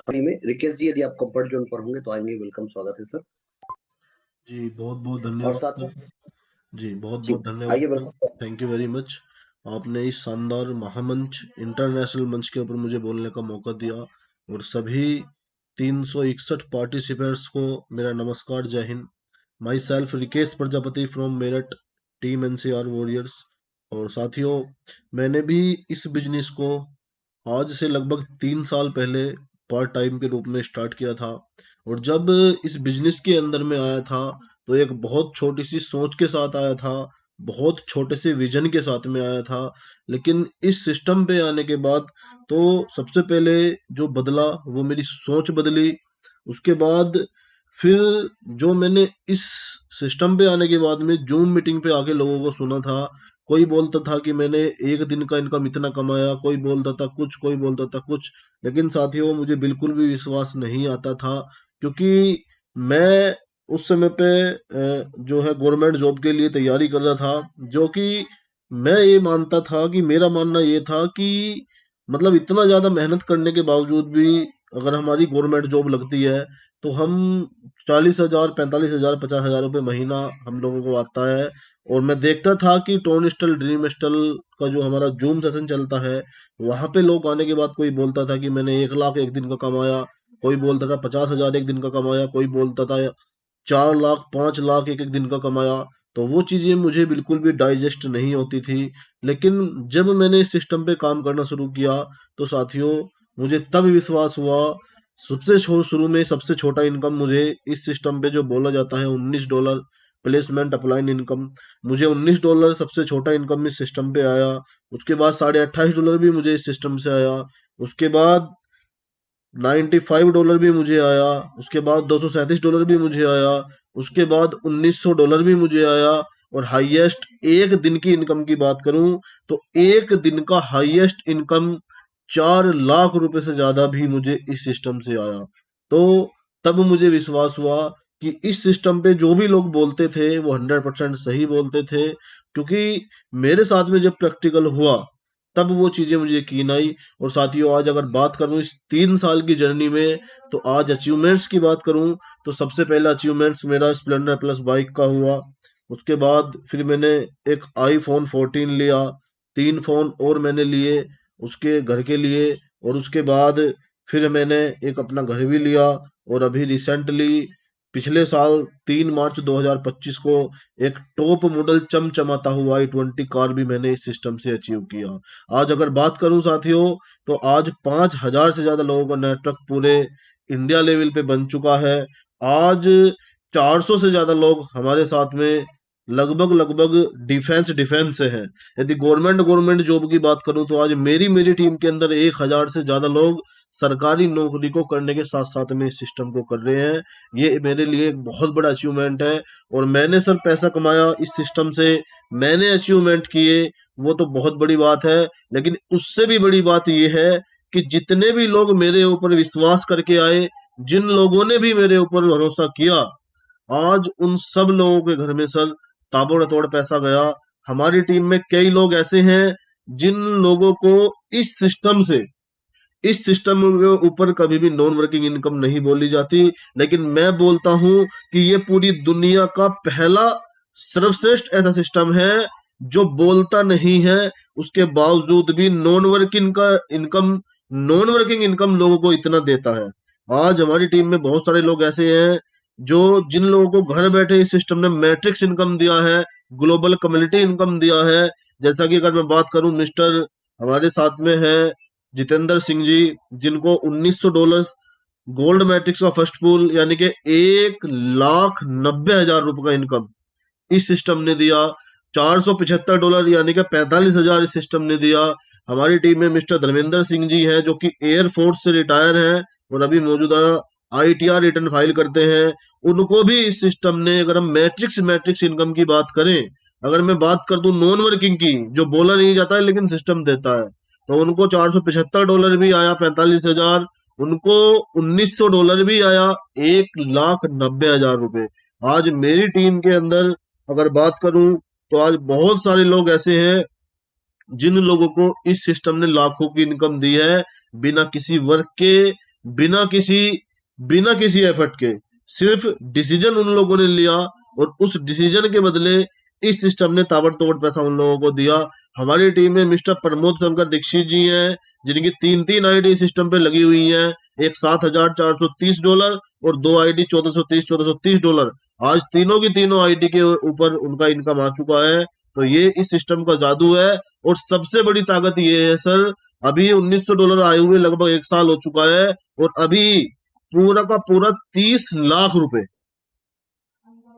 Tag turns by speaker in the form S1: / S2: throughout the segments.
S1: में रिकेश जी, यदि आप कंफर्ट जोन पर होंगे तो आएंगे। वेलकम, स्वागत है सर।
S2: जी, बहुत-बहुत
S1: और
S2: धन्यवाद
S1: साथ में
S2: सर। जी,
S1: जी,
S2: बहुत-बहुत धन्यवाद
S1: आइए
S2: sir.
S1: Welcome.
S2: Thank you very much. आपने इस शानदार महामंच, इंटरनेशनल मंच के ऊपर मुझे बोलने का मौका दिया और सभी 361 पार्टिसिपेंट्स को मेरा नमस्कार, जय Hind. My self Rikesh Prajapati from Meerut, team NCR warriors. और साथियों, मैंने भी इस बिजनेस को आज से लगभग 3 साल पहले पार्ट टाइम के रूप में स्टार्ट किया था। और जब इस बिजनेस के अंदर में आया था तो एक बहुत छोटी सी सोच के साथ आया था, बहुत छोटे से विजन के साथ में आया था। लेकिन इस सिस्टम पे आने के बाद तो सबसे पहले जो बदला वो मेरी सोच बदली। उसके बाद फिर जो मैंने इस सिस्टम पे आने के बाद में जूम मीटिंग पे आके लोगों को सुना था, कोई बोलता था कि मैंने एक दिन का इनकम इतना कमाया, कोई बोलता था कुछ, कोई बोलता था कुछ। लेकिन साथियों, मुझे बिल्कुल भी विश्वास नहीं आता था, क्योंकि मैं उस समय पे जो है गवर्नमेंट जॉब के लिए तैयारी कर रहा था। जो कि मैं ये मानता था कि मेरा मानना ये था कि मतलब इतना ज्यादा मेहनत करने के बावजूद भी अगर हमारी गवर्नमेंट जॉब लगती है तो हम 40,000, 45,000, 50,000 रुपये महीना हम लोगों को आता है। और मैं देखता था कि टोन स्टल, ड्रीम स्टल का जो हमारा जूम सेशन चलता है, वहां पे लोग आने के बाद कोई बोलता था कि मैंने 1 लाख एक दिन का कमाया, कोई बोलता था 50,000 एक दिन का कमाया, कोई बोलता था 4 लाख, 5 लाख एक एक दिन का कमाया। तो वो चीजें मुझे बिल्कुल भी डाइजेस्ट नहीं होती थी। लेकिन जब मैंने इस सिस्टम पे काम करना शुरू किया तो साथियों, मुझे तब विश्वास हुआ। शुरू में सबसे छोटा इनकम मुझे इस सिस्टम पे जो बोला जाता है $19 प्लेसमेंट अपलाइन इनकम, मुझे $19 सबसे छोटा इनकम इस सिस्टम पे आया। उसके बाद $28.5 भी मुझे इस सिस्टम से आया। उसके बाद $95 भी मुझे आया। उसके बाद $237 भी मुझे आया। उसके बाद $1,900 भी मुझे आया। और हाईएस्ट एक दिन की इनकम की बात करूं तो एक दिन का हाईएस्ट इनकम 4 लाख रुपए से ज्यादा भी मुझे इस सिस्टम से आया। तो तब मुझे विश्वास हुआ कि इस सिस्टम पे जो भी लोग बोलते थे वो 100% सही बोलते थे, क्योंकि मेरे साथ में जब प्रैक्टिकल हुआ तब वो चीजें मुझे यकीन आई। और साथियों, आज अगर बात करूं इस 3 साल की जर्नी में, तो आज अचीवमेंट्स की बात करूं तो सबसे पहला अचीवमेंट्स मेरा स्प्लेंडर प्लस बाइक का हुआ। उसके बाद फिर मैंने एक आईफोन 14 लिया। 3 फोन और मैंने लिए उसके घर के लिए। और उसके बाद फिर मैंने एक अपना घर भी लिया। और अभी रिसेंटली पिछले साल 3 मार्च 2025 को एक टॉप मॉडल चमचमाता हुआ i20 कार भी मैंने इस सिस्टम से अचीव किया। आज अगर बात करूं साथियों, तो आज 5,000 से ज्यादा लोगों का नेटवर्क पूरे इंडिया लेवल पे बन चुका है। आज 400 से ज्यादा लोग हमारे साथ में लगभग लगभग डिफेंस डिफेंस से हैं। यदि गवर्नमेंट गवर्नमेंट जॉब की बात करूं तो आज मेरी मेरी टीम के अंदर 1,000 से ज्यादा लोग सरकारी नौकरी को करने के साथ साथ में इस सिस्टम को कर रहे हैं। ये मेरे लिए एक बहुत बड़ा अचीवमेंट है। और मैंने सर पैसा कमाया इस सिस्टम से, मैंने अचीवमेंट किए, वो तो बहुत बड़ी बात है। लेकिन उससे भी बड़ी बात यह है कि जितने भी लोग मेरे ऊपर विश्वास करके आए, जिन लोगों ने भी मेरे ऊपर भरोसा किया, आज उन सब लोगों के घर में सर ताबड़तोड़ पैसा गया। हमारी टीम में कई लोग ऐसे हैं जिन लोगों को इस सिस्टम से, इस सिस्टम के ऊपर कभी भी नॉन वर्किंग इनकम नहीं बोली जाती। लेकिन मैं बोलता हूं कि ये पूरी दुनिया का पहला सर्वश्रेष्ठ ऐसा सिस्टम है जो बोलता नहीं है, उसके बावजूद भी नॉन वर्किंग इनकम लोगों को इतना देता है। आज हमारी टीम में बहुत सारे लोग ऐसे हैं जो, जिन लोगों को घर बैठे इस सिस्टम ने मैट्रिक्स इनकम दिया है, ग्लोबल कम्युनिटी इनकम दिया है। जैसा कि अगर मैं बात करूं, मिस्टर हमारे साथ में है जितेंद्र सिंह जी, जिनको $1,900 गोल्ड मैट्रिक्स का फर्स्ट पूल यानी कि 1,90,000 रुपए का इनकम इस सिस्टम ने दिया। $475 यानी कि 45,000 इस सिस्टम ने दिया। हमारी टीम में मिस्टर धर्मेंद्र सिंह जी हैं जो कि एयरफोर्स से रिटायर हैं और अभी मौजूदा ITR रिटर्न फाइल करते हैं। उनको भी इस सिस्टम ने, अगर हम मैट्रिक्स मैट्रिक्स इनकम की बात करें, अगर मैं बात कर दूं नॉन वर्किंग की जो बोला नहीं जाता है लेकिन सिस्टम देता है, तो उनको $475 भी आया, 45,000। उनको $1,900 भी आया, 1,90,000 रुपए। आज मेरी टीम के अंदर अगर बात करूं तो आज बहुत सारे लोग ऐसे हैं जिन लोगों को इस सिस्टम ने लाखों की इनकम दी है, बिना किसी वर्क के, बिना किसी एफर्ट के सिर्फ डिसीजन उन लोगों ने लिया, और उस डिसीजन के बदले इस सिस्टम ने ताबड़तोड़ पैसा उन लोगों को दिया। हमारी टीम में मिस्टर प्रमोद शंकर दीक्षित जी हैं, जिनकी 3 आईडी सिस्टम पे लगी हुई हैं। एक $7,430 और 2 आईडी $1,430 आज तीनों की तीनों आईडी के ऊपर उनका इनकम आ चुका है। तो ये इस सिस्टम का जादू है। और सबसे बड़ी ताकत ये है सर, अभी $1,900 आए हुए लगभग 1 साल हो चुका है, और अभी पूरा का पूरा 30 लाख रुपए,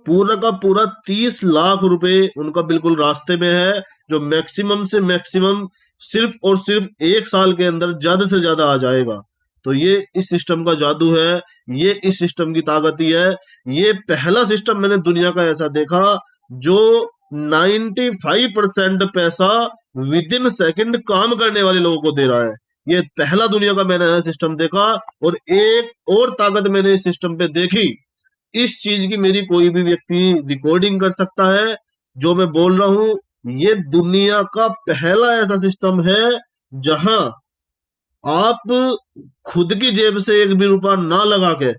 S2: पूरा का पूरा 30 लाख रुपए उनका बिल्कुल रास्ते में है, जो मैक्सिमम से मैक्सिमम सिर्फ और सिर्फ 1 साल के अंदर ज्यादा से ज्यादा आ जाएगा। तो ये इस सिस्टम का जादू है, ये इस सिस्टम की ताकत ही है। ये पहला सिस्टम मैंने दुनिया का ऐसा देखा जो 95% पैसा विद इन सेकेंड काम करने वाले लोगों को दे रहा है। ये पहला दुनिया का मैंने ऐसा सिस्टम देखा। और एक और ताकत मैंने इस सिस्टम पे देखी, इस चीज की मेरी कोई भी व्यक्ति रिकॉर्डिंग कर सकता है जो मैं बोल रहा हूं। ये दुनिया का पहला ऐसा सिस्टम है जहां आप खुद की जेब से एक भी रुपया ना लगा के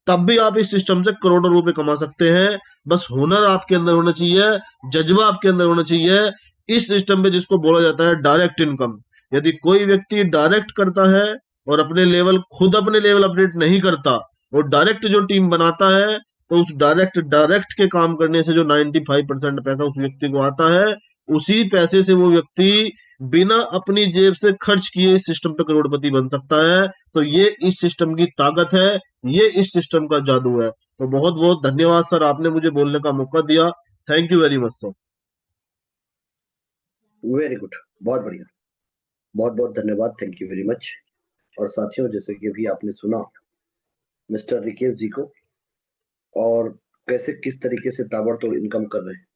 S2: तब भी आप इस सिस्टम से करोड़ों रुपए कमा सकते हैं। बस हुनर आपके अंदर होना चाहिए, जज्बा आपके अंदर होना चाहिए। इस सिस्टम पे जिसको बोला जाता है डायरेक्ट इनकम, यदि कोई व्यक्ति डायरेक्ट करता है और अपने लेवल अपडेट नहीं करता और डायरेक्ट जो टीम बनाता है, तो उस डायरेक्ट के काम करने से जो 95% पैसा उस व्यक्ति को आता है, उसी पैसे से वो व्यक्ति बिना अपनी जेब से खर्च किए इस सिस्टम पे करोड़पति बन सकता है। तो ये इस सिस्टम की ताकत है, ये इस सिस्टम का जादू है। तो बहुत बहुत धन्यवाद सर, आपने मुझे बोलने का मौका दिया। Thank you very much sir.
S1: Very good, बहुत बढ़िया, बहुत बहुत धन्यवाद, थैंक यू वेरी मच। और साथियों, जैसे कि अभी आपने सुना मिस्टर रिकेश जी को, और कैसे किस तरीके से ताबड़तोड़ इनकम कर रहे हैं।